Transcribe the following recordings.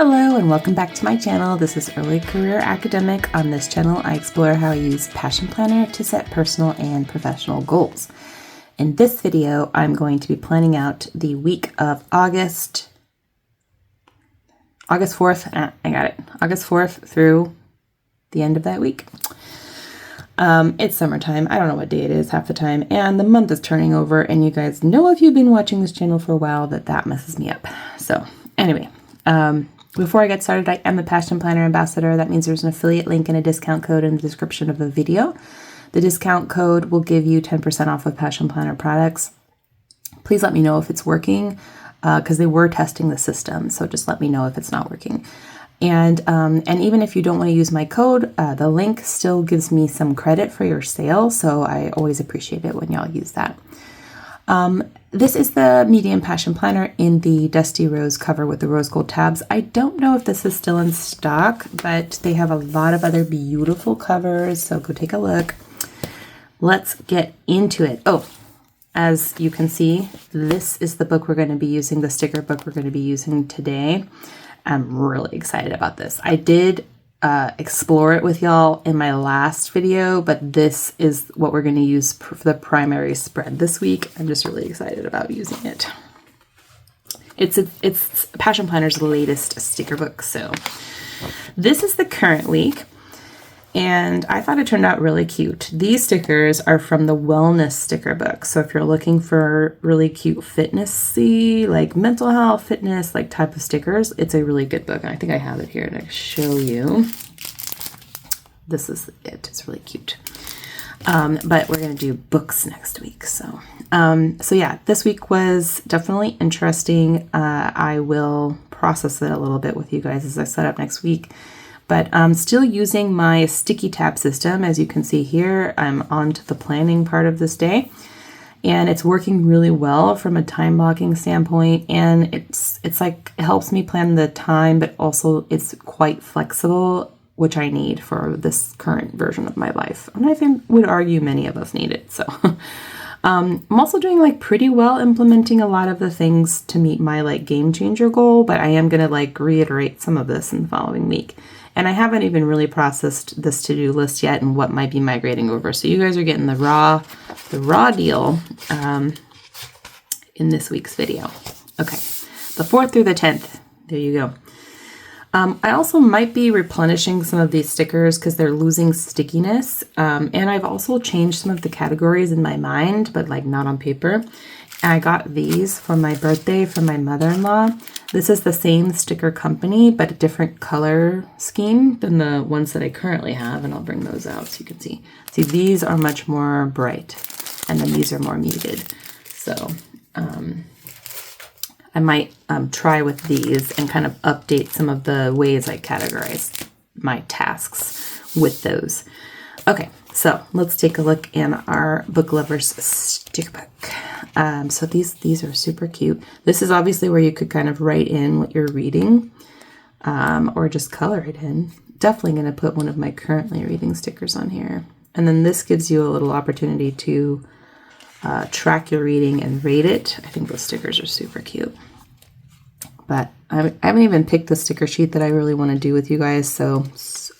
Hello and welcome back to my channel. This is Early Career Academic. On this channel, I explore how I use Passion Planner to set personal and professional goals. In this video, I'm going to be planning out the week of August 4th. August 4th through the end of that week. It's summertime. I don't know what day it is half the time, and the month is turning over, and you guys know if you've been watching this channel for a while that messes me up. So anyway, before I get started, I am a Passion Planner ambassador. That means there's an affiliate link and a discount code in the description of the video. The discount code will give you 10% off of Passion Planner products. Please let me know if it's working, because they were testing the system, so just let me know if it's not working. And even if you don't want to use my code, the link still gives me some credit for your sale, so I always appreciate it when y'all use that. This is the Medium Passion Planner in the Dusty Rose cover with the rose gold tabs. I don't know if this is still in stock, but they have a lot of other beautiful covers, so go take a look. Let's get into it. Oh, as you can see, this is the book we're going to be using, the sticker book we're going to be using today. I'm really excited about this. I did explore it with y'all in my last video, but this is what we're going to use for the primary spread this week. I'm just really excited about using it. It's Passion Planner's latest sticker book. So this is the current week, and I thought it turned out really cute. These stickers are from the Wellness sticker book. So if you're looking for really cute fitnessy, like mental health, fitness, like type of stickers, it's a really good book. And I think I have it here to show you. This is it. It's really cute. But we're going to do books next week. So yeah, this week was definitely interesting. I will process it a little bit with you guys as I set up next week. But I'm still using my sticky tab system. As you can see here, I'm on to the planning part of this day, and it's working really well from a time blocking standpoint. And it's like, it helps me plan the time, but also it's quite flexible, which I need for this current version of my life. And I would argue many of us need it. So I'm also doing like pretty well implementing a lot of the things to meet my like game changer goal, but I am going to like reiterate some of this in the following week. And I haven't even really processed this to-do list yet and what might be migrating over. So you guys are getting the raw deal in this week's video. Okay, the 4th through the 10th. There you go. I also might be replenishing some of these stickers because they're losing stickiness. And I've also changed some of the categories in my mind, but like not on paper. I got these for my birthday from my mother-in-law. This is the same sticker company, but a different color scheme than the ones that I currently have, and I'll bring those out so you can see. See, these are much more bright, and then these are more muted. So I might try with these and kind of update some of the ways I categorize my tasks with those. Okay, so let's take a look in our Book Lovers sticker book. So these are super cute. This is obviously where you could kind of write in what you're reading, or just color it in. Definitely going to put one of my currently reading stickers on here. And then this gives you a little opportunity to track your reading and rate it. I think those stickers are super cute. But I haven't even picked the sticker sheet that I really want to do with you guys. So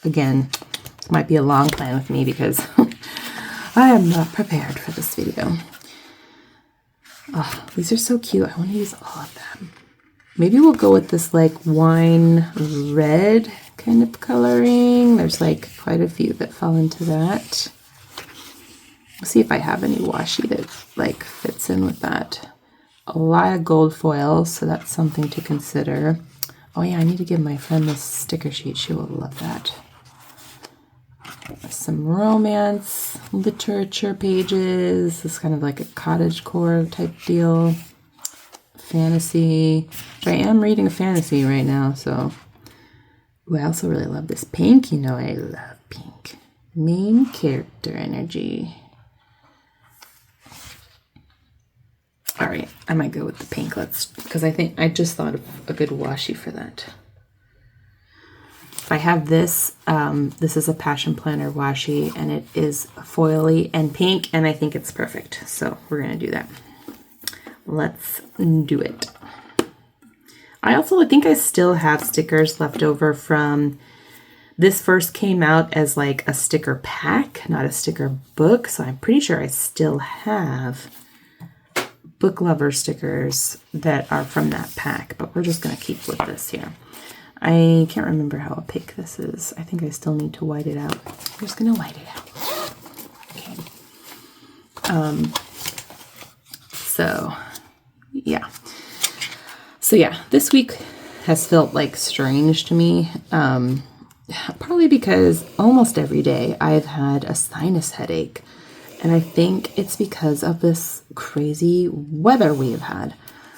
again, this might be a long plan with me because I am not prepared for this video. Oh, these are so cute. I want to use all of them. Maybe we'll go with this like wine red kind of coloring. There's like quite a few that fall into that. Let's see if I have any washi that like fits in with that. A lot of gold foil, so that's something to consider. Oh yeah, I need to give my friend this sticker sheet. She will love that. Some romance, literature pages. This is kind of like a cottagecore type deal. Fantasy. I am reading a fantasy right now, so. Ooh, I also really love this pink. You know I love pink. Main character energy. All right, I might go with the pink. Because I just thought of a good washi for that. I have this. This is a Passion Planner washi, and it is foily and pink, and I think it's perfect. So we're going to do that. Let's do it. I think I still have stickers left over from, this first came out as like a sticker pack, not a sticker book. So I'm pretty sure I still have book lover stickers that are from that pack, but we're just going to keep with this here. I can't remember how opaque this is. I think I still need to white it out. I'm just going to white it out. Okay. So yeah. So yeah, this week has felt like strange to me. Probably because almost every day I've had a sinus headache. And I think it's because of this crazy weather we've had.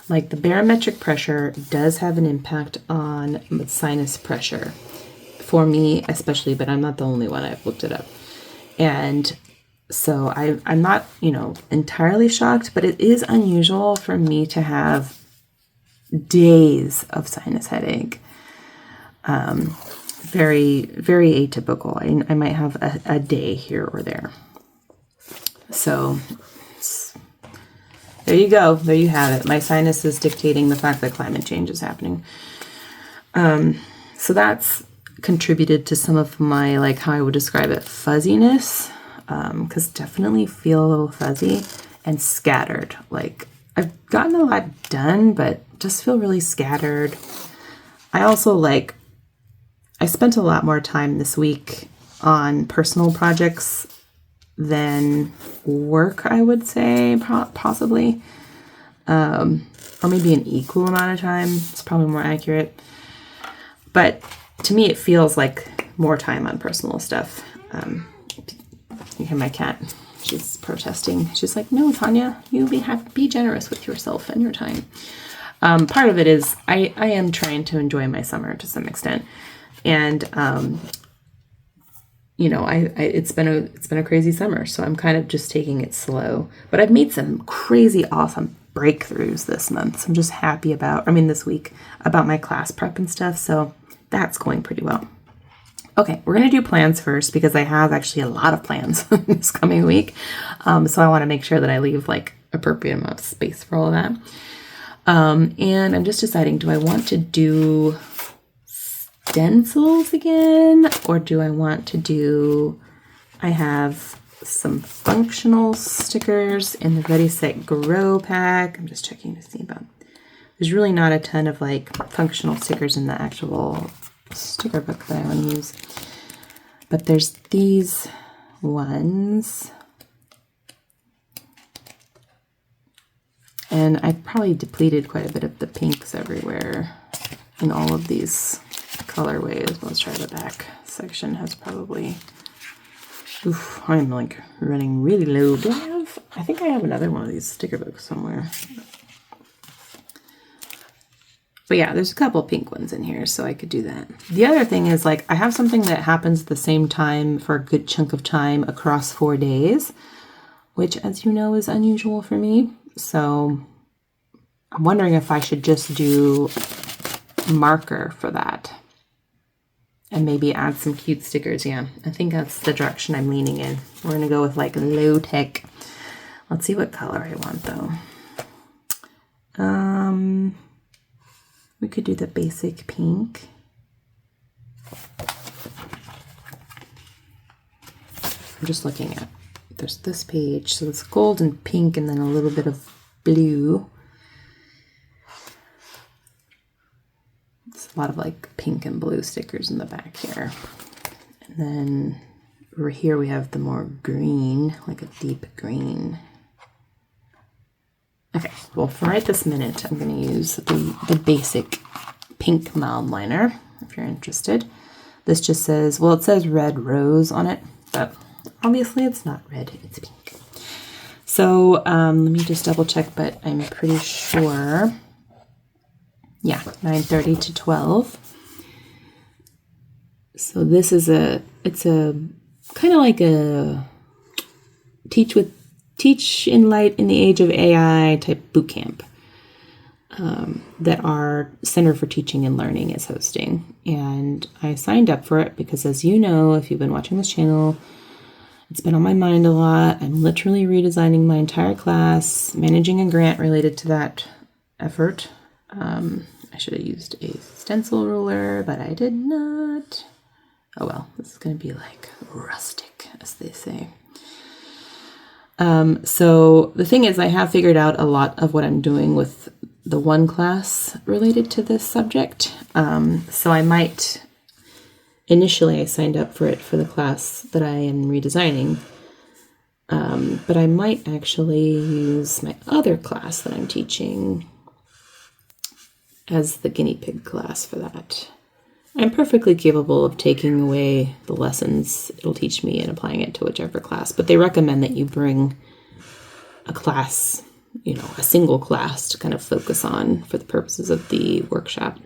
Like the barometric pressure does have an impact on sinus pressure for me, especially, but I'm not the only one. I've looked it up. And so I'm not, entirely shocked, but it is unusual for me to have days of sinus headache. Very, very atypical. I might have a day here or there. So there you go. There you have it. My sinus is dictating the fact that climate change is happening. So that's contributed to some of my, like how I would describe it, fuzziness. Because definitely feel a little fuzzy and scattered. Like I've gotten a lot done, but just feel really scattered. I also I spent a lot more time this week on personal projects than work, I would say, possibly. Or maybe an equal amount of time. It's probably more accurate. But to me, it feels like more time on personal stuff. You hear my cat. She's protesting. She's like, no, Tanya, you be generous with yourself and your time. Part of it is I am trying to enjoy my summer to some extent. And, it's been a crazy summer, so I'm kind of just taking it slow. But I've made some crazy awesome breakthroughs this month. So I'm just happy this week about my class prep and stuff. So that's going pretty well. Okay, we're going to do plans first because I have actually a lot of plans this coming week. So I want to make sure that I leave appropriate amount of space for all of that. And I'm just deciding, do I want to do stencils again? Or do I want to do, I have some functional stickers in the Ready, Set, Grow pack. I'm just checking to see about, there's really not a ton of functional stickers in the actual sticker book that I want to use, but there's these ones, and I probably depleted quite a bit of the pinks everywhere in all of these colorways. Let's try the back section. Has probably, I'm running really low. I think I have another one of these sticker books somewhere. But yeah, there's a couple pink ones in here, so I could do that. The other thing is I have something that happens at the same time for a good chunk of time across 4 days, which, as you know, is unusual for me. So I'm wondering if I should just do marker for that and maybe add some cute stickers. Yeah, I think that's the direction I'm leaning in. We're going to go with low tech. Let's see what color I want though. We could do the basic pink. I'm just looking at, there's this page, so it's gold and pink and then a little bit of blue. It's a lot of pink and blue stickers in the back here. And then over here we have the more green, a deep green. Okay, well, for right this minute, I'm going to use the basic pink mild liner, if you're interested. This just says, well, it says red rose on it, but obviously it's not red, it's pink. So let me just double check, but I'm pretty sure, yeah, 9:30 to 12. So this is it's a kind of like a Teach in Light in the Age of AI type boot camp that our Center for Teaching and Learning is hosting. And I signed up for it because, as you know, if you've been watching this channel, it's been on my mind a lot. I'm literally redesigning my entire class, managing a grant related to that effort. I should have used a stencil ruler, but I did not. Oh well, this is going to be like rustic, as they say. So the thing is, I have figured out a lot of what I'm doing with the one class related to this subject. So I might, initially I signed up for it for the class that I am redesigning. But I might actually use my other class that I'm teaching as the guinea pig class for that. I'm perfectly capable of taking away the lessons it'll teach me and applying it to whichever class, but they recommend that you bring a class, a single class to kind of focus on for the purposes of the workshop.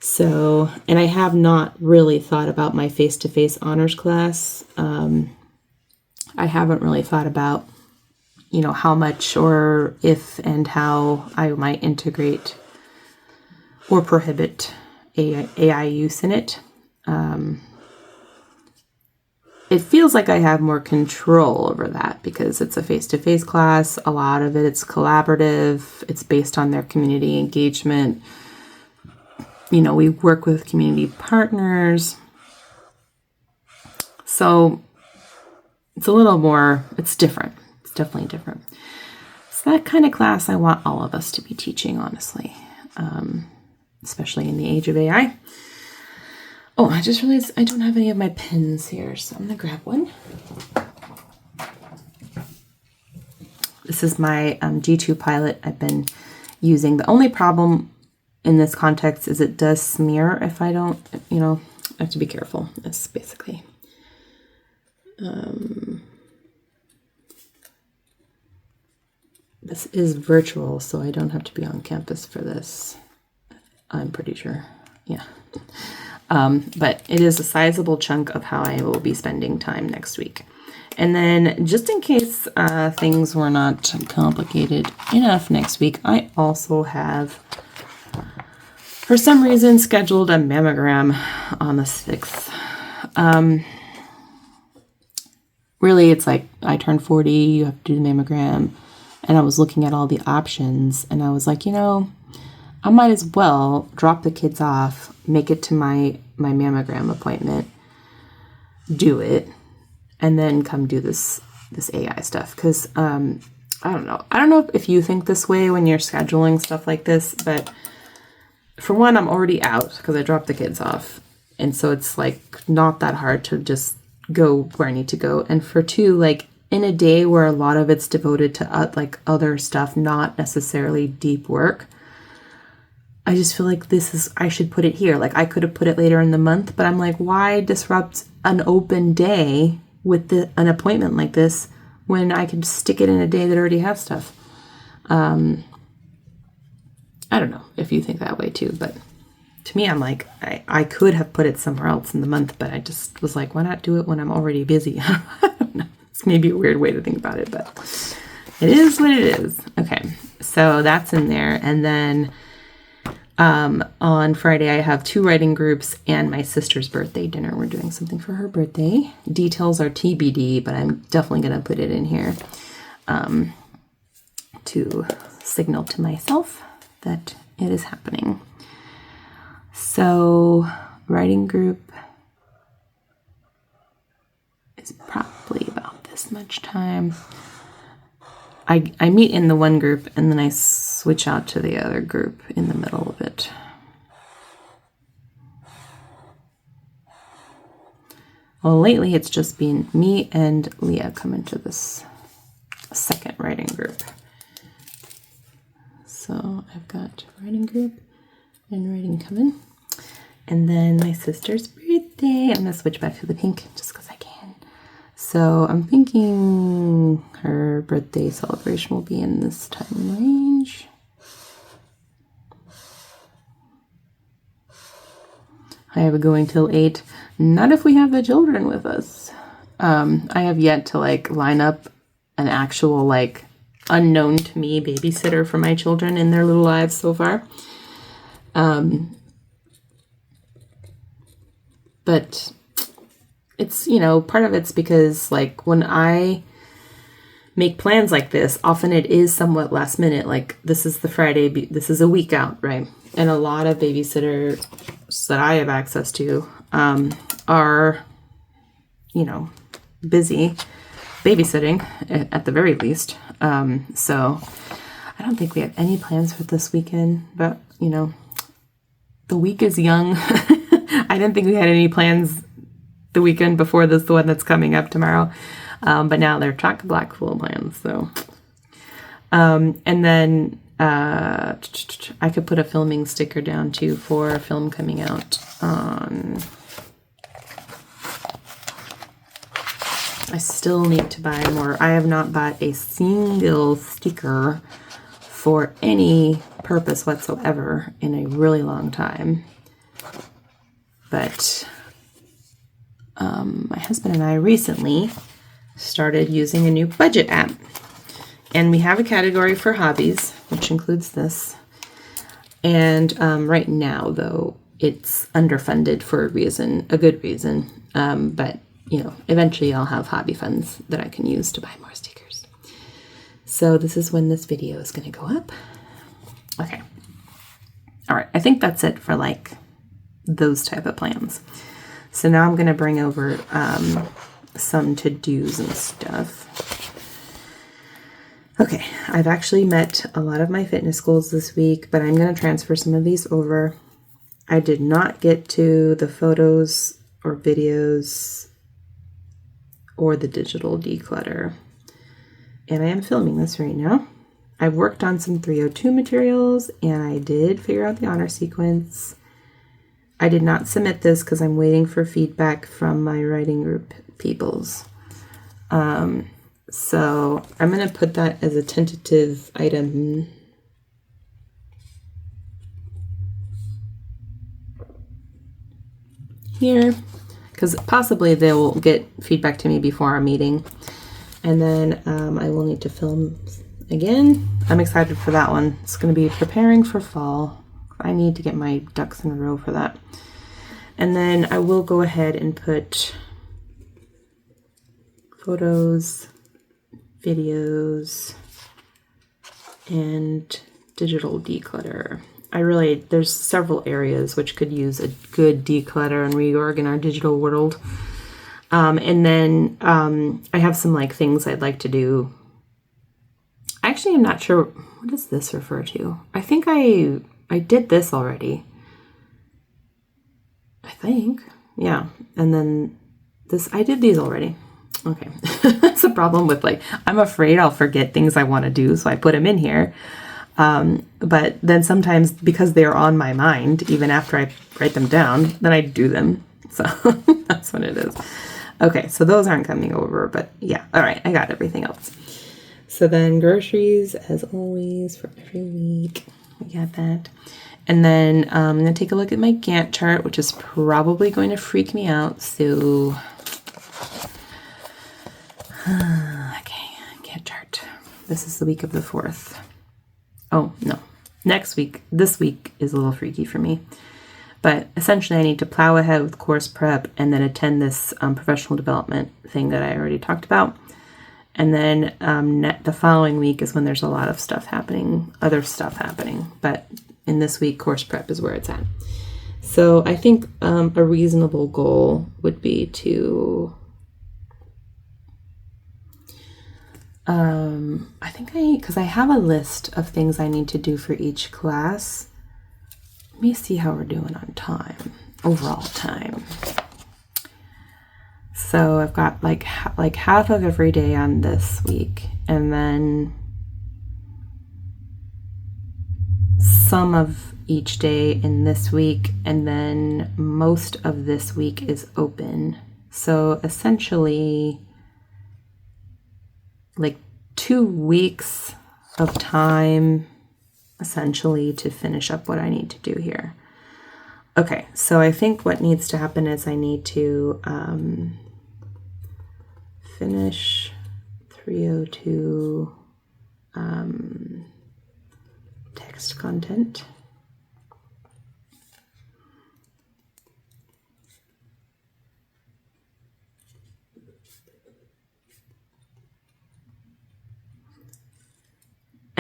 So, and I have not really thought about my face-to-face honors class. I haven't really thought about, how much or if and how I might integrate or prohibit AI use in it. It feels like I have more control over that because it's a face-to-face class. A lot of it's collaborative. It's based on their community engagement. We work with community partners. So it's a little more, it's different. It's definitely different. It's that kind of class I want all of us to be teaching, honestly, especially in the age of AI. Oh, I just realized I don't have any of my pens here, so I'm going to grab one. This is my G2 Pilot I've been using. The only problem in this context is it does smear if I don't, I have to be careful. That's basically... This is virtual, so I don't have to be on campus for this. I'm pretty sure. Yeah. But it is a sizable chunk of how I will be spending time next week. And then just in case things were not complicated enough next week, I also have, for some reason, scheduled a mammogram on the 6th. Really, it's like I turned 40, you have to do the mammogram. And I was looking at all the options and I was like, I might as well drop the kids off, make it to my mammogram appointment, do it, and then come do this AI stuff. Because I don't know. I don't know if you think this way when you're scheduling stuff like this, but for one, I'm already out because I dropped the kids off. And so it's like not that hard to just go where I need to go. And for two, like in a day where a lot of it's devoted to like other stuff, not necessarily deep work, I just feel like I should put it here. Like I could have put it later in the month, but I'm like, why disrupt an open day with an appointment like this when I can stick it in a day that already has stuff? I don't know if you think that way too, but to me, I'm like, I could have put it somewhere else in the month, but I just was like, why not do it when I'm already busy? I don't know. It's maybe a weird way to think about it, but it is what it is. Okay, so that's in there. And then on Friday, I have 2 writing groups and my sister's birthday dinner. We're doing something for her birthday. Details are TBD, but I'm definitely going to put it in here to signal to myself that it is happening. So, writing group is probably about this much time. I meet in the one group and then I switch out to the other group in the middle of it. Well, lately it's just been me and Leah come into this second writing group. So I've got writing group and writing coming. And then my sister's birthday. I'm going to switch back to the pink just because I can. So I'm thinking her birthday celebration will be in this time range. I have it going till 8. Not if we have the children with us. I have yet to line up an actual unknown to me babysitter for my children in their little lives so far. But it's, part of it's because when I make plans like this, often it is somewhat last minute. Like this is the Friday, this is a week out, right? And a lot of babysitters that I have access to are, busy babysitting at the very least. So I don't think we have any plans for this weekend, but the week is young. I didn't think we had any plans the weekend before this, the one that's coming up tomorrow. But now they're chock-a-block full of plans. So, and then I could put a filming sticker down too for a film coming out on. I still need to buy more. I have not bought a single sticker for any purpose whatsoever in a really long time. But my husband and I recently started using a new budget app. And we have a category for hobbies, which includes this. And right now, though, it's underfunded for a good reason. But, eventually I'll have hobby funds that I can use to buy more stickers. So this is when this video is going to go up. Okay. All right. I think that's it for those type of plans. So now I'm going to bring over some to-dos and stuff. Okay, I've actually met a lot of my fitness goals this week, but I'm going to transfer some of these over. I did not get to the photos or videos or the digital declutter. And I am filming this right now. I've worked on some 302 materials, and I did figure out the honor sequence. I did not submit this because I'm waiting for feedback from my writing group peoples. So I'm going to put that as a tentative item. Here, because possibly they will get feedback to me before our meeting. And then I will need to film again. I'm excited for that one. It's going to be preparing for fall. I need to get my ducks in a row for that. And then I will go ahead and put photos, videos, and digital declutter. There's several areas which could use a good declutter and reorg in our digital world. And then I have some things I'd like to do. Actually, I'm not sure. What does this refer to? I think I did this already. I think. Yeah. And then I did these already. Okay. That's a problem with I'm afraid I'll forget things I want to do, so I put them in here. But then sometimes because they're on my mind, even after I write them down, then I do them. So that's what it is. Okay, so those aren't coming over, but yeah. All right, I got everything else. So then groceries, as always, for every week. We got that. And then I'm going to take a look at my Gantt chart, which is probably going to freak me out. So, okay, Gantt chart. This is the week of the 4th. Oh, no. This week is a little freaky for me. But essentially, I need to plow ahead with course prep and then attend this professional development thing that I already talked about. And then the following week is when there's a lot of stuff happening, other stuff happening. But in this week, course prep is where it's at. So I think a reasonable goal would be to, because I have a list of things I need to do for each class. Let me see how we're doing on time, overall time. So I've got like half of every day on this week, and then some of each day in this week, and then most of this week is open. So essentially, 2 weeks of time, essentially, to finish up what I need to do here. Okay, so I think what needs to happen is I need to finish 302 text content.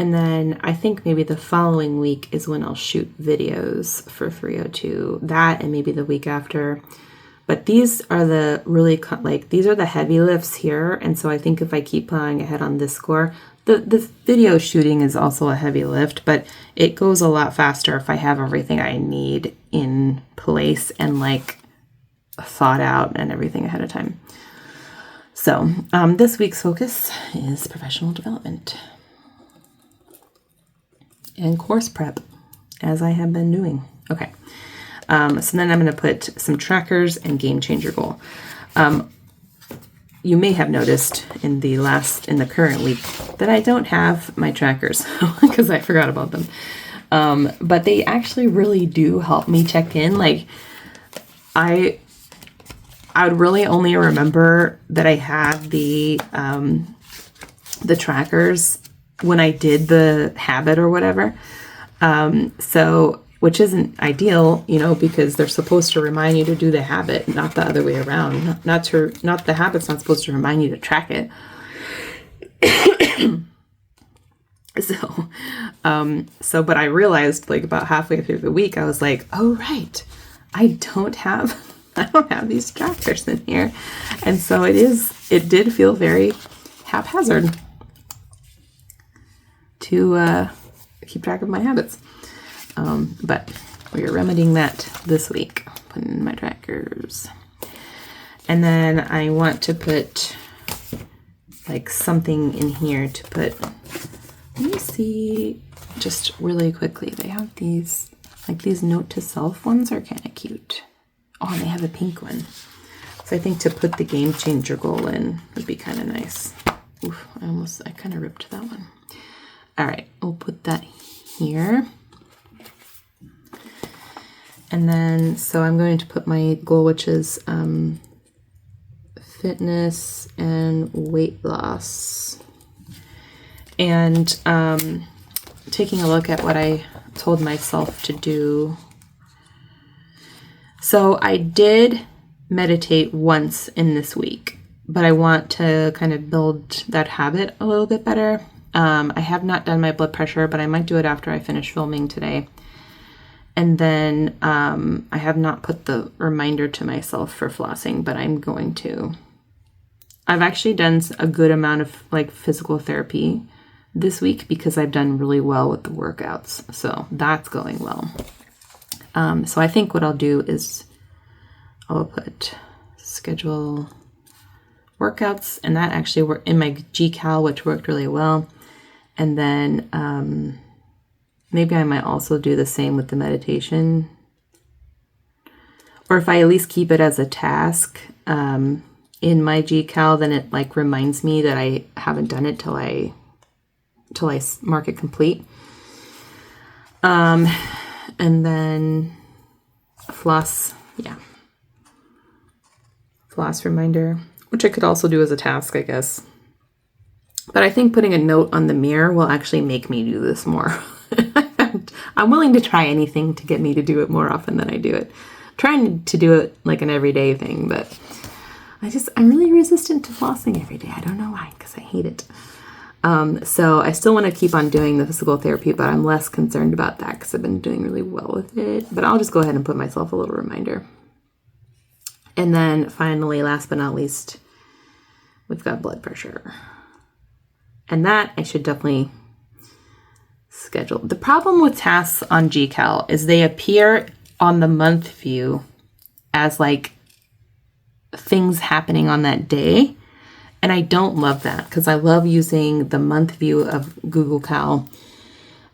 And then I think maybe the following week is when I'll shoot videos for 302. That and maybe the week after. But these are the really, these are the heavy lifts here. And so I think if I keep plowing ahead on this score, the video shooting is also a heavy lift, but it goes a lot faster if I have everything I need in place and like thought out and everything ahead of time. So this week's focus is professional development and course prep, as I have been doing. Okay. So then I'm going to put some trackers and game changer goal. You may have noticed in the current week that I don't have my trackers because I forgot about them. But they actually really do help me check in. Like I would really only remember that I had the trackers when I did the habit or whatever. So which isn't ideal, because they're supposed to remind you to do the habit, not the other way around. Not the habit's not supposed to remind you to track it. But I realized like about halfway through the week, I was like, oh, right. I don't have these trackers in here. And so it did feel very haphazard to keep track of my habits. But we are remedying that this week, putting in my trackers. And then I want to put like something in here to put, let me see, just really quickly. They have these note to self ones are kind of cute. Oh, and they have a pink one. So I think to put the game changer goal in would be kind of nice. Oof, I kind of ripped that one. All right, we'll put that here. And then, so I'm going to put my goal, which is fitness and weight loss. And taking a look at what I told myself to do. So I did meditate once in this week, but I want to kind of build that habit a little bit better. I have not done my blood pressure, but I might do it after I finish filming today. And then I have not put the reminder to myself for flossing, but I'm going to. I've actually done a good amount of like physical therapy this week because I've done really well with the workouts. So that's going well. So I think what I'll do is I'll put schedule workouts, and that actually worked in my GCal, which worked really well. And then maybe I might also do the same with the meditation. Or if I at least keep it as a task in my GCal, then it like reminds me that I haven't done it till I mark it complete. And then floss, floss reminder, which I could also do as a task, I guess. But I think putting a note on the mirror will actually make me do this more. I'm willing to try anything to get me to do it more often than I do it. Trying to do it like an everyday thing, but I'm really resistant to flossing every day. I don't know why, because I hate it. So I still want to keep on doing the physical therapy, but I'm less concerned about that because I've been doing really well with it. But I'll just go ahead and put myself a little reminder. And then finally, last but not least, we've got blood pressure. And that I should definitely schedule. The problem with tasks on GCal is they appear on the month view as like things happening on that day. And I don't love that because I love using the month view of Google Cal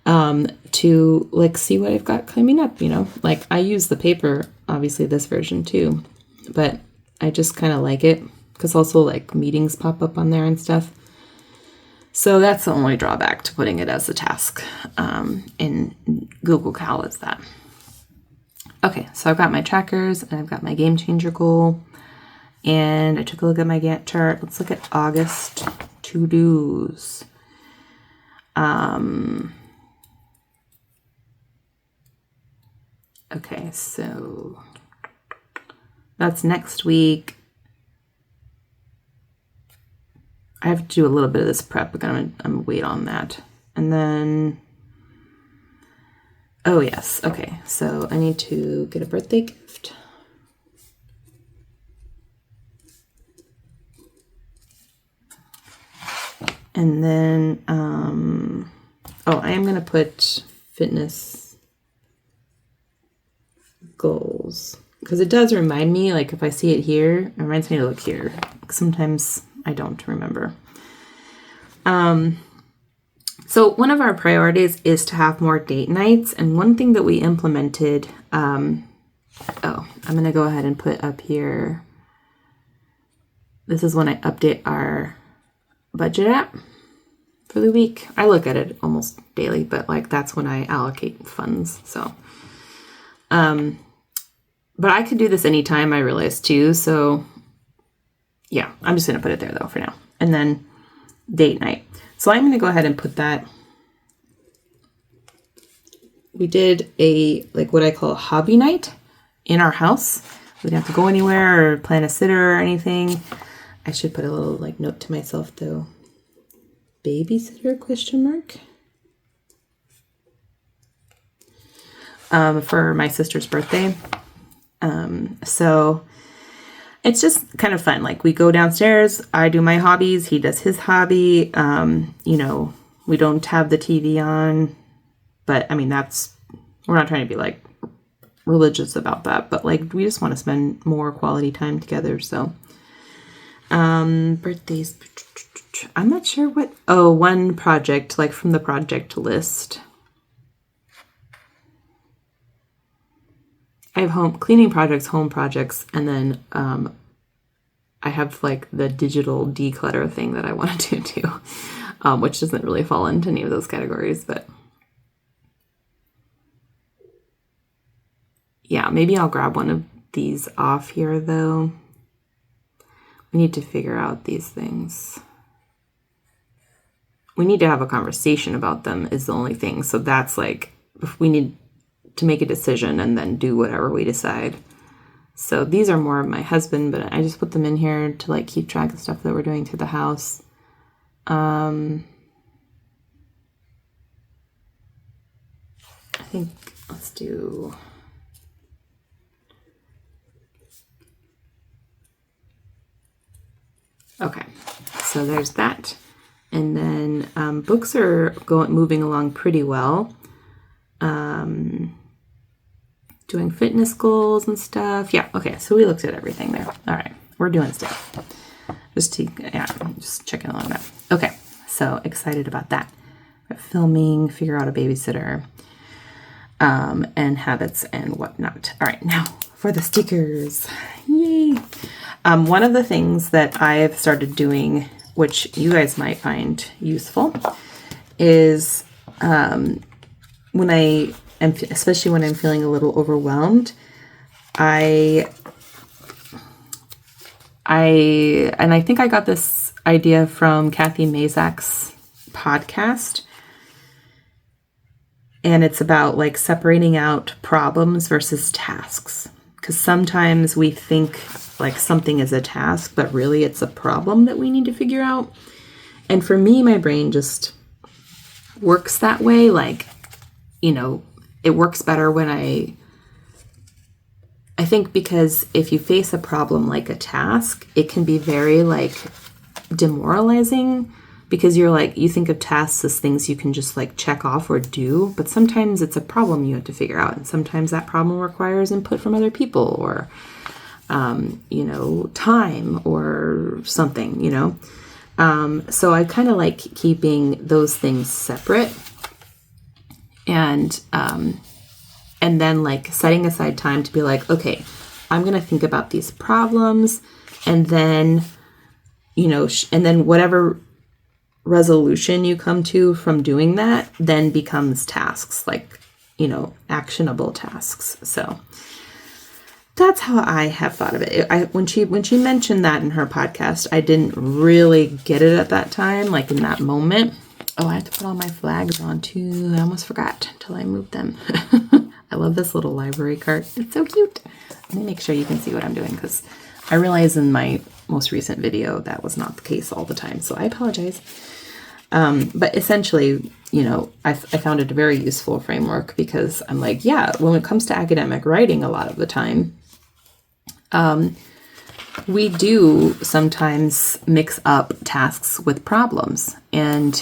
to like see what I've got coming up, Like I use the paper, obviously this version too, but I just kind of like it because also like meetings pop up on there and stuff. So that's the only drawback to putting it as a task in Google Cal is that. Okay, so I've got my trackers and I've got my game changer goal. And I took a look at my Gantt chart. Let's look at August to-dos. Okay, so that's next week. I have to do a little bit of this prep, but I'm gonna wait on that. And then, oh yes, okay. So I need to get a birthday gift. And then, oh, I am going to put fitness goals. Because it does remind me, like if I see it here, it reminds me to look here. Sometimes I don't remember. So one of our priorities is to have more date nights. And one thing that we implemented, I'm going to go ahead and put up here. This is when I update our budget app for the week. I look at it almost daily, but like that's when I allocate funds. So, but I could do this anytime, I realized too. So yeah, I'm just going to put it there though for now. And then date night. So I'm going to go ahead and put that. We did a, like what I call a hobby night in our house. We didn't have to go anywhere or plan a sitter or anything. I should put a little like note to myself though. Babysitter question mark? For my sister's birthday. So it's just kind of fun. Like we go downstairs, I do my hobbies, he does his hobby. You know, we don't have the TV on, but I mean, we're not trying to be like religious about that, but like we just want to spend more quality time together. So, birthdays, I'm not sure what, one project, like from the project list. I have home cleaning projects, home projects, and then I have like the digital declutter thing that I want to do too, which doesn't really fall into any of those categories, but yeah, maybe I'll grab one of these off here though. We need to figure out these things. We need to have a conversation about them is the only thing. So that's like, if we need to make a decision and then do whatever we decide. So these are more of my husband, but I just put them in here to like keep track of stuff that we're doing to the house. I think let's do, okay, so there's that. And then books are moving along pretty well. Doing fitness goals and stuff. Yeah, okay, so we looked at everything there. All right, we're doing stuff. Just checking on that. Okay, so excited about that. Filming, figure out a babysitter, and habits and whatnot. All right, now for the stickers. Yay! One of the things that I've started doing, which you guys might find useful, is when I am, especially when I'm feeling a little overwhelmed, I think I got this idea from Kathy Mazak's podcast, and it's about like separating out problems versus tasks. Because sometimes we think like something is a task, but really it's a problem that we need to figure out. And for me, my brain just works that way. Like, you know, it works better when I think because if you face a problem like a task, it can be very like demoralizing because you're like, you think of tasks as things you can just like check off or do, but sometimes it's a problem you have to figure out. And sometimes that problem requires input from other people or, you know, time or something, you know? So I kind of like keeping those things separate and then like setting aside time to be like, okay, I'm going to think about these problems and then, you know, and then whatever resolution you come to from doing that then becomes tasks, like, you know, actionable tasks. So that's how I have thought of it. When she mentioned that in her podcast, I didn't really get it at that time, like in that moment. Oh, I have to put all my flags on too. I almost forgot until I moved them. I love this little library cart. It's so cute. Let me make sure you can see what I'm doing because I realized in my most recent video that was not the case all the time. So I apologize. But essentially, you know, I found it a very useful framework because I'm like, yeah, when it comes to academic writing, a lot of the time, we do sometimes mix up tasks with problems. And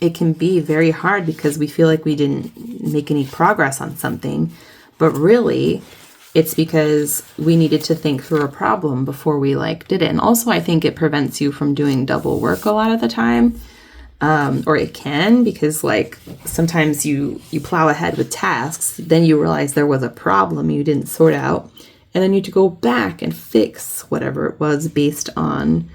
it can be very hard because we feel like we didn't make any progress on something. But really, it's because we needed to think through a problem before we did it. And also, I think it prevents you from doing double work a lot of the time. Or it can, because sometimes you plow ahead with tasks, then you realize there was a problem you didn't sort out, and then you have to go back and fix whatever it was based on,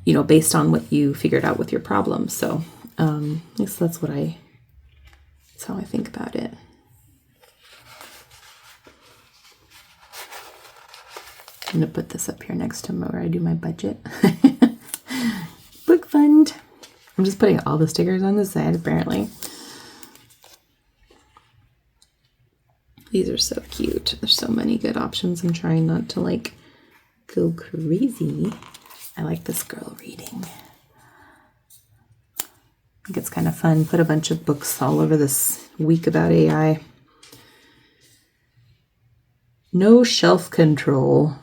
based on what you figured out with your problem. So, I guess that's how I think about it. I'm gonna put this up here next to where I do my budget. Book fund. I'm just putting all the stickers on the side, apparently. These are so cute. There's so many good options. I'm trying not to go crazy. I like this girl reading. I think it's kind of fun. Put a bunch of books all over this week about AI. No shelf control.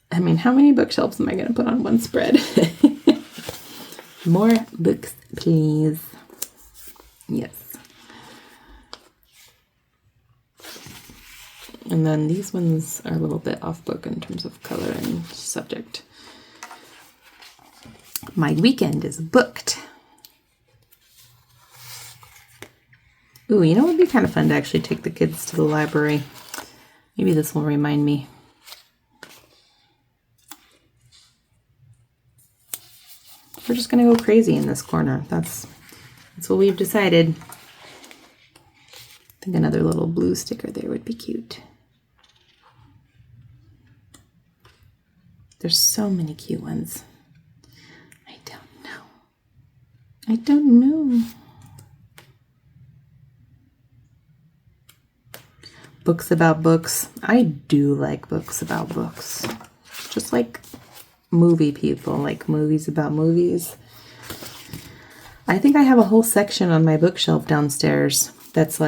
I mean, how many bookshelves am I going to put on one spread? More books, please. Yes. And then these ones are a little bit off book in terms of color and subject. My weekend is booked. Ooh, you know what would be kind of fun to actually take the kids to the library? Maybe this will remind me. We're just going to go crazy in this corner. That's what we've decided. I think another little blue sticker there would be cute. There's so many cute ones. I don't know. Books about books. I do like books about books. Just like movie people like movies about movies. I think I have a whole section on my bookshelf downstairs that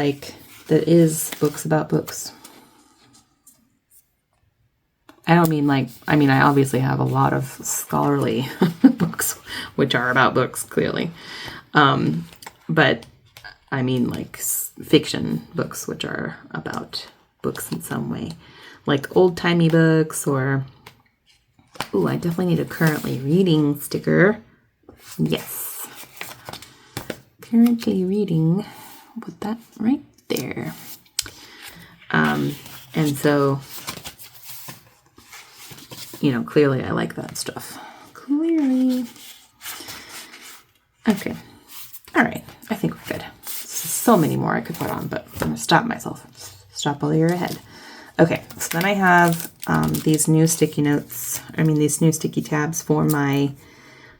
is books about books. I obviously have a lot of scholarly books which are about books, clearly. But I mean fiction books which are about books in some way. Like old-timey books or ooh, I definitely need a currently reading sticker. Yes. Currently reading. I'll put that right there. And so, clearly I like that stuff. Clearly. Okay. All right. I think we're good. So many more I could put on, but I'm going to stop myself. Stop while you're ahead. Okay, so then I have these new sticky tabs for my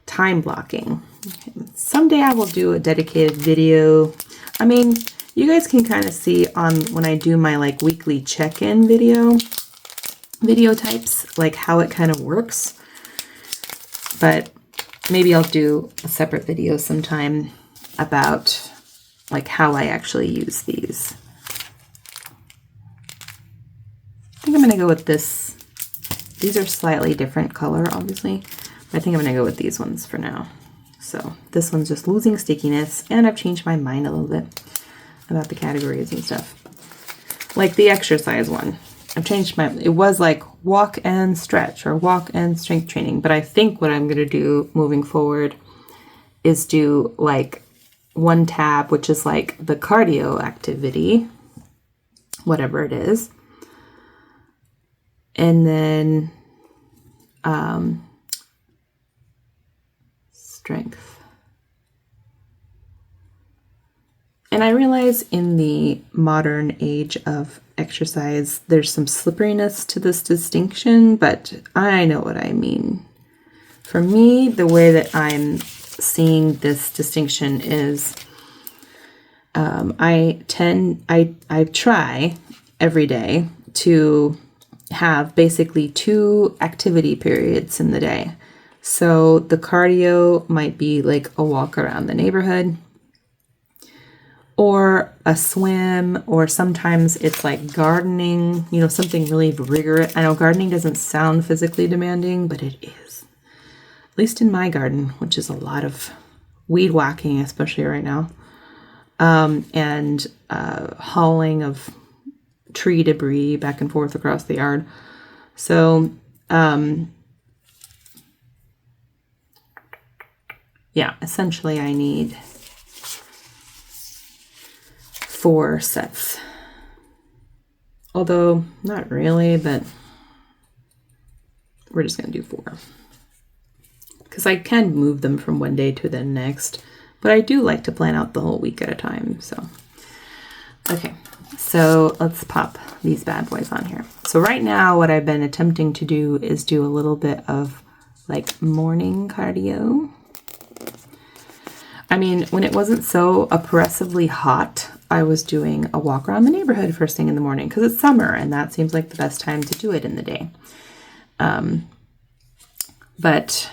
time blocking. Okay. Someday I will do a dedicated video. I mean, you guys can kind of see when I do my weekly check-in video types, how it kind of works. But maybe I'll do a separate video sometime about how I actually use these. I think I'm going to go with this. These are slightly different color, obviously, but I think I'm going to go with these ones for now. So this one's just losing stickiness, and I've changed my mind a little bit about the categories and stuff. Like the exercise one, I've changed it was walk and stretch or walk and strength training, but I think what I'm going to do moving forward is do one tab, which is the cardio activity, whatever it is. And then strength. And I realize in the modern age of exercise, there's some slipperiness to this distinction, but I know what I mean. For me, the way that I'm seeing this distinction is I try every day to have basically 2 activity periods in the day. So the cardio might be like a walk around the neighborhood or a swim, or sometimes it's like gardening, you know, something really rigorous. I know gardening doesn't sound physically demanding, but it is. At least in my garden, which is a lot of weed whacking, especially right now, and hauling of tree debris back and forth across the yard. So, yeah, essentially I need 4 sets. Although, not really, but we're just going to do 4. Because I can move them from one day to the next, but I do like to plan out the whole week at a time, so. Okay, so let's pop these bad boys on here. So right now, what I've been attempting to do is do a little bit of like morning cardio. I mean, when it wasn't so oppressively hot, I was doing a walk around the neighborhood first thing in the morning because it's summer and that seems like the best time to do it in the day. But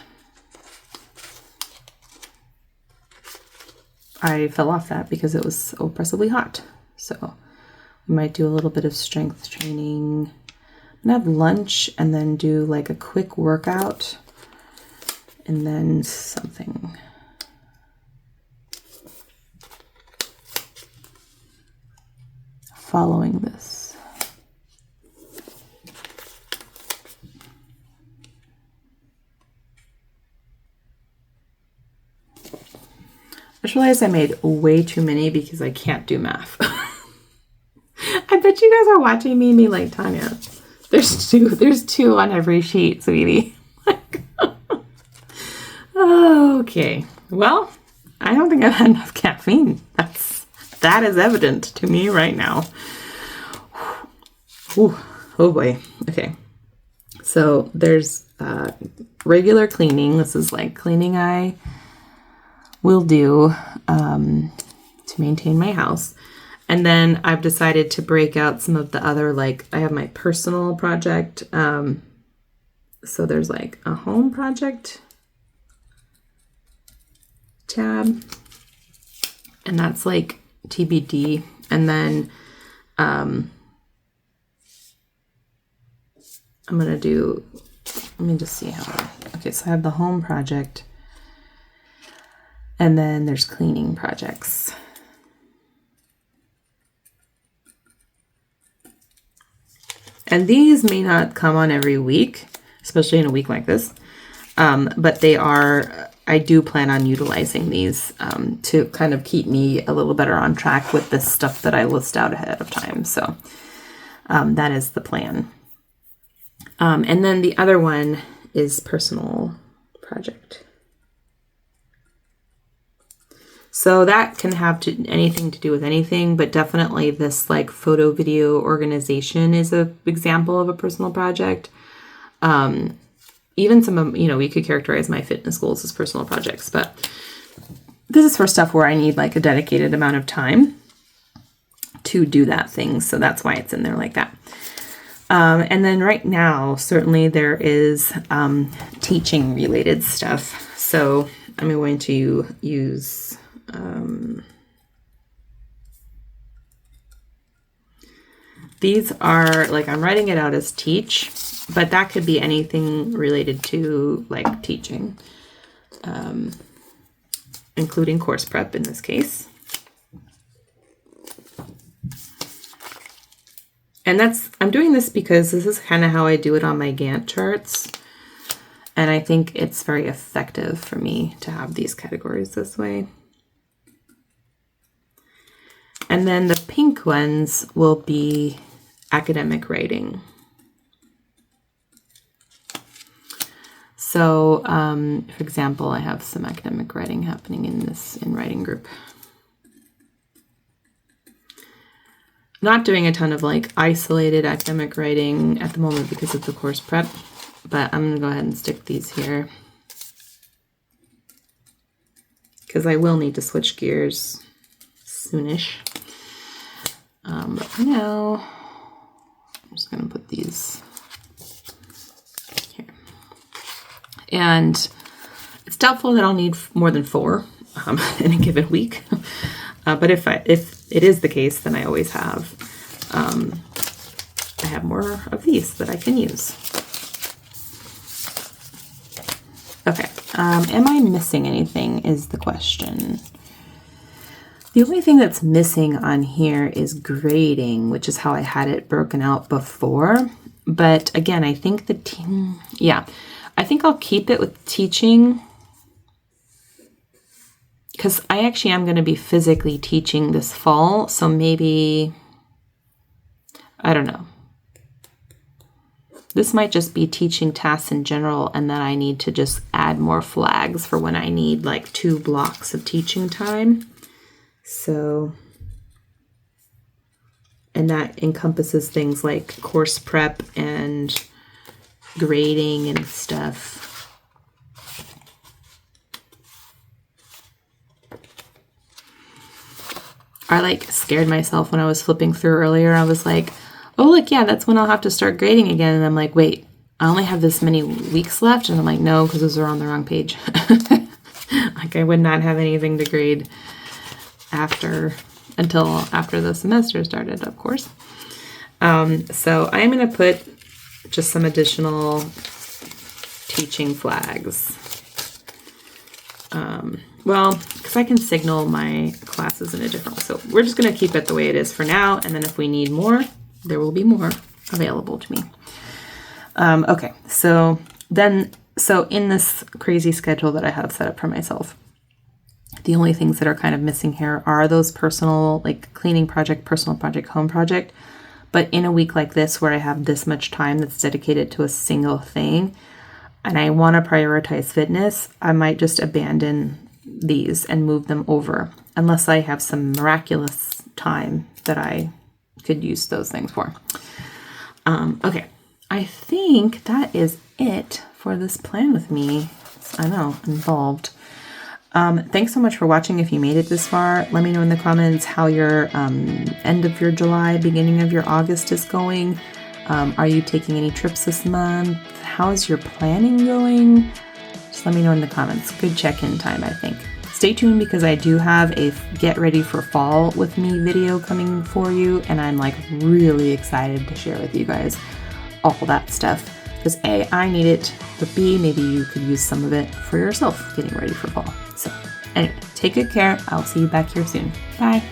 I fell off that because it was so oppressively hot. So we might do a little bit of strength training. I'm gonna have lunch and then do like a quick workout and then something. Following this. I just realized I made way too many because I can't do math. I bet you guys are watching me and be like, Tanya, there's two on every sheet, sweetie. Okay. Well, I don't think I've had enough caffeine. That is evident to me right now. Ooh, oh boy. Okay. So there's regular cleaning. This is like cleaning I will do to maintain my house. And then I've decided to break out some of the other, like I have my personal project. So there's like a home project tab. And that's like TBD. And then I'm going to do, let me just see how, okay, so I have the home project and then there's cleaning projects. And these may not come on every week, especially in a week like this, but they are, I do plan on utilizing these to kind of keep me a little better on track with the stuff that I list out ahead of time. So that is the plan. And then the other one is personal project. So that can have anything to do with anything, but definitely this like photo video organization is an example of a personal project. Even some of, we could characterize my fitness goals as personal projects, but this is for stuff where I need like a dedicated amount of time to do that thing. So that's why it's in there like that. And then right now, certainly there is teaching related stuff. So I'm going to use these are like, I'm writing it out as teach, but that could be anything related to like teaching, including course prep in this case. And I'm doing this because this is kind of how I do it on my Gantt charts. And I think it's very effective for me to have these categories this way. And then the pink ones will be academic writing. So, for example, I have some academic writing happening in writing group. Not doing a ton of like isolated academic writing at the moment because of the course prep, but I'm going to go ahead and stick these here because I will need to switch gears soonish. But for now, I'm just going to put these here. And doubtful that I'll need more than 4 in a given week. But if it is the case, then I always have I have more of these that I can use. Okay, am I missing anything is the question. The only thing that's missing on here is grading, which is how I had it broken out before. But again, I think I think I'll keep it with teaching, because I actually am going to be physically teaching this fall. So maybe, I don't know. This might just be teaching tasks in general, and then I need to just add more flags for when I need like 2 blocks of teaching time. So, and that encompasses things like course prep and grading and stuff. I like scared myself when I was flipping through earlier. I was like, oh, look, yeah, that's when I'll have to start grading again. And I'm like, wait, I only have this many weeks left. And I'm like, no, because those are on the wrong page. Like I would not have anything to grade until after the semester started, of course. So I'm going to put just some additional teaching flags. Well, because I can signal my classes in a different way. So we're just going to keep it the way it is for now. And then if we need more, there will be more available to me. Okay, so in this crazy schedule that I have set up for myself, the only things that are kind of missing here are those personal, like cleaning project, personal project, home project. But in a week like this, where I have this much time that's dedicated to a single thing, and I want to prioritize fitness, I might just abandon these and move them over, unless I have some miraculous time that I could use those things for. Okay, I think that is it for this plan with me. I know, involved. Thanks so much for watching. If you made it this far, let me know in the comments how your end of your July, beginning of your August is going. Are you taking any trips this month? How is your planning going? Just let me know in the comments. Good check-in time, I think. Stay tuned, because I do have a get ready for fall with me video coming for you, and I'm like really excited to share with you guys all that stuff, because A, I need it, but B, maybe you could use some of it for yourself getting ready for fall. So anyway, take good care. I'll see you back here soon. Bye.